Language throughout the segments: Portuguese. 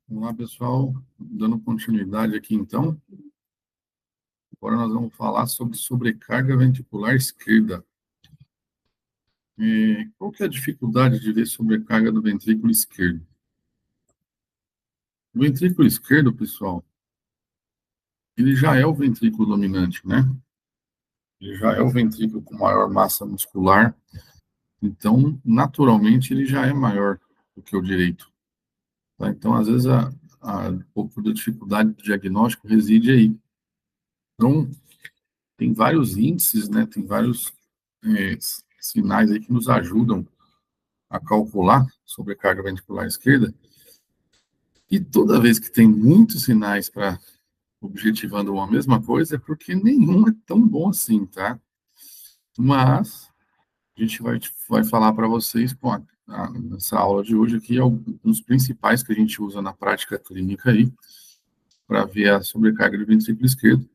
Olá, pessoal. Dando continuidade aqui, então. Agora nós vamos falar sobre sobrecarga ventricular esquerda. Qual que é a dificuldade de ver sobrecarga do ventrículo esquerdo? O ventrículo esquerdo, pessoal, ele já é o ventrículo dominante, né? Ele já é o ventrículo com maior massa muscular. Então, naturalmente, ele já é maior do que o direito. Tá? Então, às vezes, um pouco da dificuldade do diagnóstico reside aí. Então, tem vários índices, né? Tem vários é, sinais aí que nos ajudam a calcular sobrecarga ventricular esquerda. E toda vez que tem muitos sinais para objetivando uma mesma coisa, é porque nenhum é tão bom assim, tá? Mas a gente vai falar para vocês nessa aula de hoje aqui alguns principais que a gente usa na prática clínica aí para ver a sobrecarga do ventrículo esquerdo.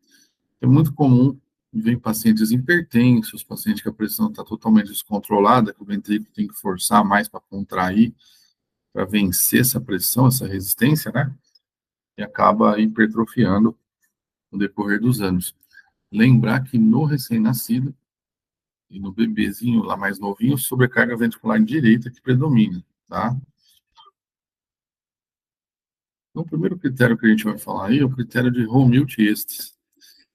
É muito comum ver pacientes hipertensos, pacientes que a pressão está totalmente descontrolada, que o ventrículo tem que forçar mais para contrair, para vencer essa pressão, essa resistência, né? E acaba hipertrofiando no decorrer dos anos. Lembrar que no recém-nascido e no bebezinho lá mais novinho, sobrecarga ventricular direita que predomina, tá? Então, o primeiro critério que a gente vai falar aí é o critério de Romildt-Estes.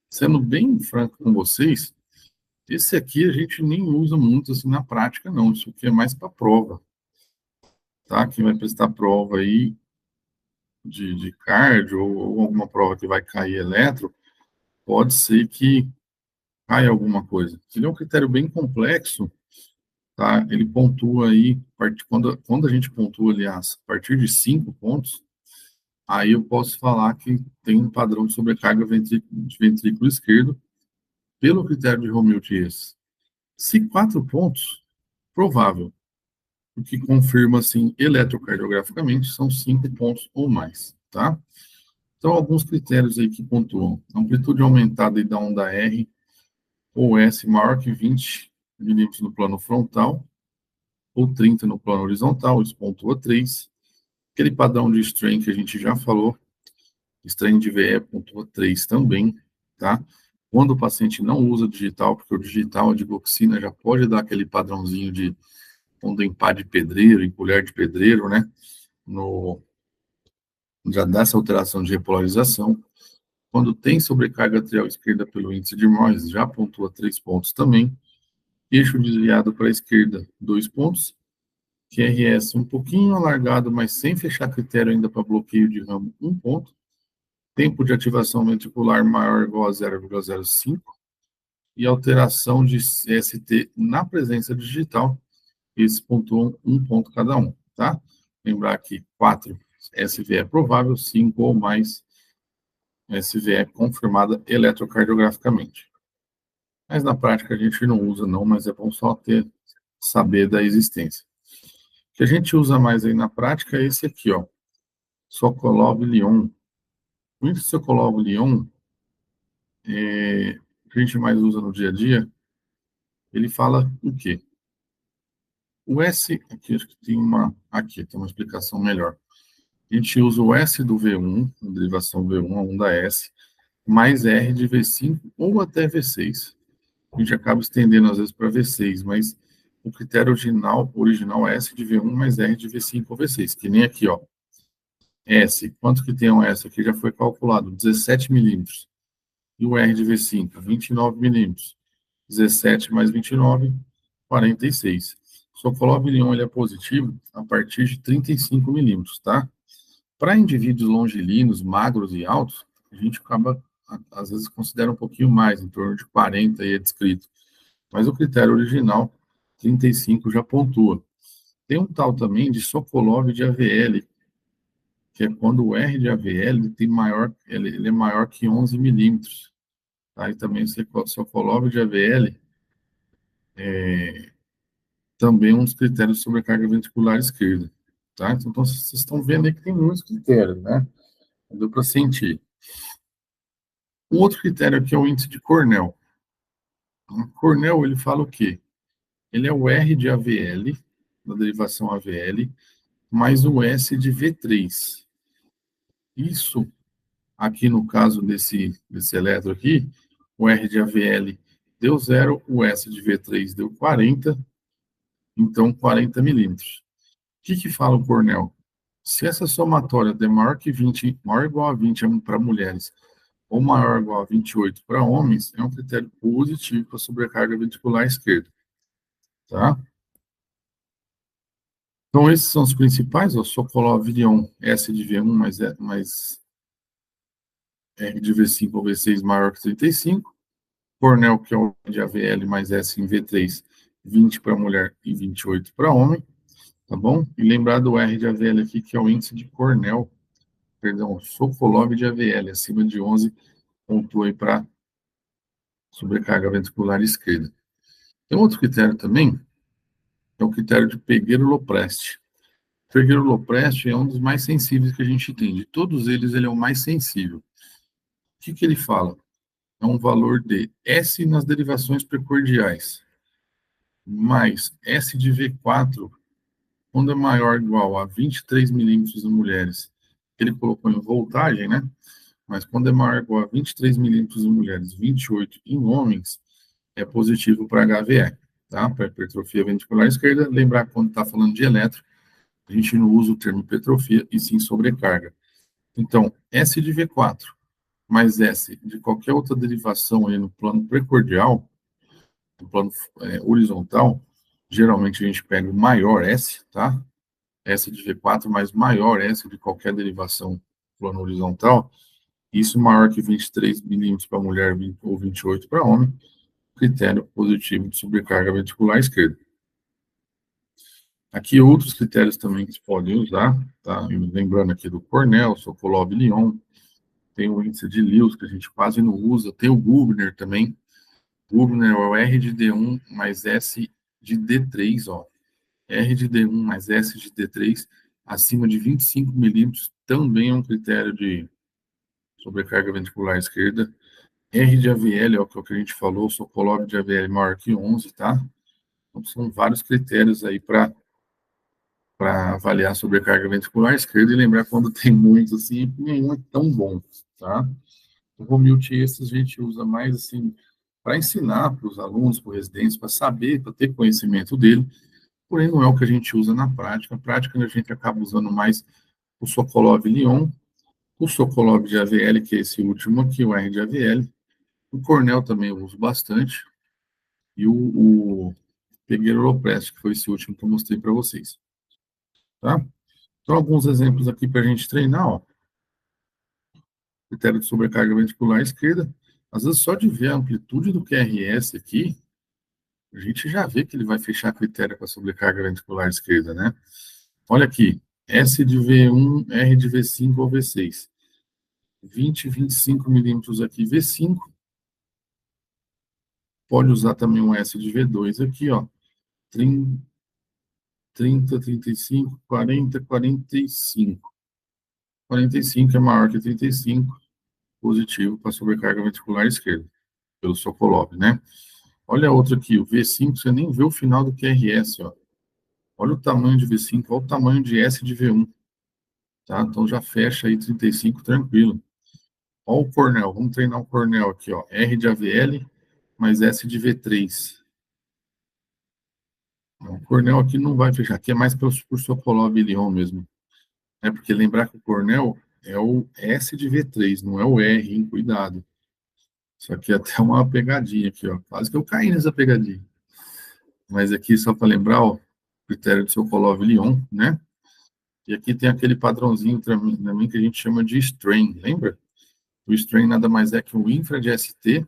Sendo bem franco com vocês, esse aqui a gente nem usa muito assim na prática, não. Isso aqui é mais para prova, tá? Quem vai prestar prova aí de cardio ou alguma prova que vai cair eletro, pode ser que caia alguma coisa. Ele é um critério bem complexo, tá? Ele pontua aí, quando a gente pontua, aliás, a partir de 5 pontos, aí eu posso falar que tem um padrão de sobrecarga de ventrículo esquerdo pelo critério de Romildt-Dias. Se 4 pontos, provável. O que confirma, assim, eletrocardiograficamente, são 5 pontos ou mais, tá? Então, alguns critérios aí que pontuam. Amplitude aumentada e da onda R ou S maior que 20 milímetros no plano frontal, ou 30 no plano horizontal, isso pontua 3. Aquele padrão de strain que a gente já falou, strain de VE pontua 3 também, tá? Quando o paciente não usa digital, porque o digital, a digoxina, já pode dar aquele padrãozinho de quando em pá de pedreiro, em colher de pedreiro, né? Já dá essa alteração de repolarização. Quando tem sobrecarga atrial esquerda pelo índice de Morris, já pontua 3 pontos também. Eixo desviado para a esquerda, 2 pontos. QRS um pouquinho alargado, mas sem fechar critério ainda para bloqueio de ramo, 1 ponto. Tempo de ativação ventricular maior ou igual a 0,05. E alteração de ST na presença digital, esses pontuam 1 ponto cada um, tá? Lembrar que 4 SVE é provável, 5 ou mais SVE confirmada eletrocardiograficamente. Mas na prática a gente não usa não, mas é bom só saber da existência. O que a gente usa mais aí na prática é esse aqui, ó, Sokolov-Lyon. O índice Sokolov-Lyon, que a gente mais usa no dia a dia, ele fala o quê? O S, aqui acho que aqui tem uma explicação melhor. A gente usa o S do V1, a derivação V1, a onda S, mais R de V5 ou até V6. A gente acaba estendendo às vezes para V6, mas o critério original é S de V1 mais R de V5 ou V6, que nem aqui, ó. S, quanto que tem um S aqui? Já foi calculado, 17 milímetros. E o R de V5, 29 milímetros. 17 mais 29, 46. Sokolov-Lyon, ele é positivo a partir de 35 milímetros, tá? Para indivíduos longilinos, magros e altos, a gente acaba, às vezes, considera um pouquinho mais, em torno de 40 aí é descrito. Mas o critério original, 35, já pontua. Tem um tal também de Sokolov de AVL, que é quando o R de AVL ele é maior que 11 milímetros. Tá? E também o Sokolov de AVL também é um dos critérios de sobrecarga ventricular esquerda. Tá? Então, vocês estão vendo aí que tem muitos critérios, né? Deu para sentir. Um outro critério aqui é o índice de Cornell. O Cornell, ele fala o quê? Ele é o R de AVL, da derivação AVL, mais o S de V3. Isso, aqui no caso desse eletro aqui, o R de AVL deu 0, o S de V3 deu 40, então 40 milímetros. O que fala o Cornell? Se essa somatória der maior que 20, maior ou igual a 20 para mulheres, ou maior ou igual a 28 para homens, é um critério positivo para sobrecarga ventricular esquerda, tá? Então, esses são os principais, o Sokolov Lyon, S de V1 mais R de V5 ou V6 maior que 35, Cornell, que é o de AVL mais S em V3, 20 para mulher e 28 para homem, tá bom? E lembrar do R de AVL aqui, que é o índice de Cornell, perdão, Sokolov de AVL, acima de 11, pontua aí para sobrecarga ventricular esquerda. Tem outro critério também, que é o critério de Peguero-Lopresti. Peguero-Lopresti é um dos mais sensíveis que a gente tem. De todos eles, ele é o mais sensível. O que ele fala? É um valor de S nas derivações precordiais, mais S de V4, quando é maior ou igual a 23 milímetros em mulheres. Ele colocou em voltagem, né? Mas quando é maior ou igual a 23 milímetros em mulheres, 28 em homens, é positivo para HVE, tá? Para hipertrofia ventricular esquerda. Lembrar que quando está falando de eletro, a gente não usa o termo hipertrofia e sim sobrecarga. Então, S de V4 mais S de qualquer outra derivação aí no plano precordial, no plano horizontal, geralmente a gente pega o maior S, tá? S de V4 mais maior S de qualquer derivação no plano horizontal, isso maior que 23 milímetros para mulher ou 28 para homem, critério positivo de sobrecarga ventricular esquerda. Aqui outros critérios também que se podem usar, tá? Lembrando aqui do Cornell, Sokolov Lyon, tem o índice de Lewis, que a gente quase não usa, tem o Gubner também. Gubner é o R de D1 mais S de D3, ó. R de D1 mais S de D3 acima de 25 milímetros também é um critério de sobrecarga ventricular esquerda. R de AVL, ó, que é o que a gente falou, Sokolov de AVL maior que 11, tá? Então, são vários critérios aí para avaliar a sobrecarga ventricular esquerda e lembrar quando tem muito, assim, nenhum é tão bom, tá? O Romildt esses a gente usa mais, assim, para ensinar para os alunos, para os residentes, para saber, para ter conhecimento dele, porém não é o que a gente usa na prática. Na prática, a gente acaba usando mais o Sokolov Lyon, o Sokolov de AVL, que é esse último aqui, o R de AVL, o Cornell também eu uso bastante, e o Peguero-Lopresti, que foi esse último que eu mostrei para vocês, tá? Então, alguns exemplos aqui para a gente treinar, ó. Critério de sobrecarga ventricular esquerda. Às vezes, só de ver a amplitude do QRS aqui, a gente já vê que ele vai fechar critério para sobrecarga ventricular esquerda, né? Olha aqui, S de V1, R de V5 ou V6. 20, 25 milímetros aqui, V5. Pode usar também um S de V2 aqui, ó. 30, 35, 40, 45. 45 é maior que 35, positivo para sobrecarga ventricular esquerda, pelo Sokolov, né? Olha a outra aqui, o V5, você nem vê o final do QRS, ó. Olha o tamanho de V5, olha o tamanho de S de V1, tá? Então já fecha aí 35 tranquilo. Olha o Cornell, vamos treinar o Cornell aqui, ó. R de AVL mais S de V3. O Cornell aqui não vai fechar, aqui é mais por Sokolov e Lyon mesmo. É porque lembrar que o Cornell é o S de V3, não é o R, hein? Cuidado. Isso aqui é até uma pegadinha aqui, ó. Quase que eu caí nessa pegadinha. Mas aqui, só para lembrar, ó, critério de Sokolov-Lyon, né? E aqui tem aquele padrãozinho também que a gente chama de strain, lembra? O strain nada mais é que um infra de ST,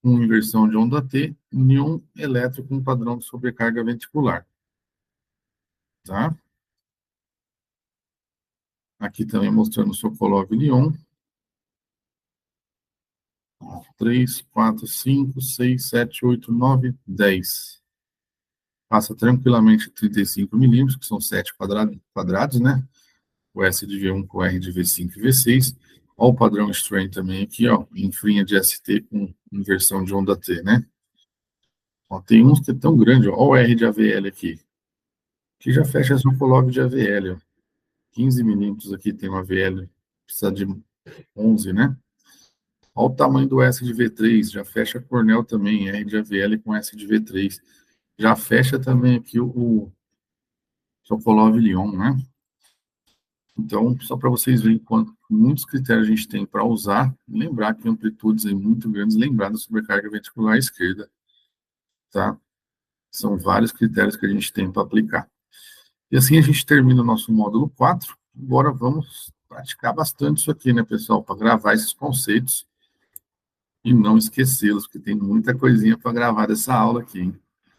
com inversão de onda T, e um elétrico com padrão de sobrecarga ventricular, tá? Aqui também mostrando o Sokolov-Lyon. 3, 4, 5, 6, 7, 8, 9, 10. Passa tranquilamente 35 milímetros, que são 7 quadrados, né? O S de V1 com o R de V5 e V6. Olha o padrão strain também aqui, ó, em linha de ST com inversão de onda T, né? Ó, tem uns que é tão grande, ó, olha o R de AVL aqui, que já fecha essa Sokolov de AVL, ó. 15 milímetros aqui tem uma VL, precisa de 11, né? Olha o tamanho do S de V3, já fecha a Cornell também, R de AVL com S de V3. Já fecha também aqui o Sokolov Lyon, né? Então, só para vocês verem quanto muitos critérios a gente tem para usar, lembrar que amplitudes aí muito grandes, lembrar da sobrecarga ventricular esquerda, tá? São vários critérios que a gente tem para aplicar. E assim a gente termina o nosso módulo 4. Agora vamos praticar bastante isso aqui, né, pessoal, para gravar esses conceitos e não esquecê-los, porque tem muita coisinha para gravar dessa aula aqui, hein?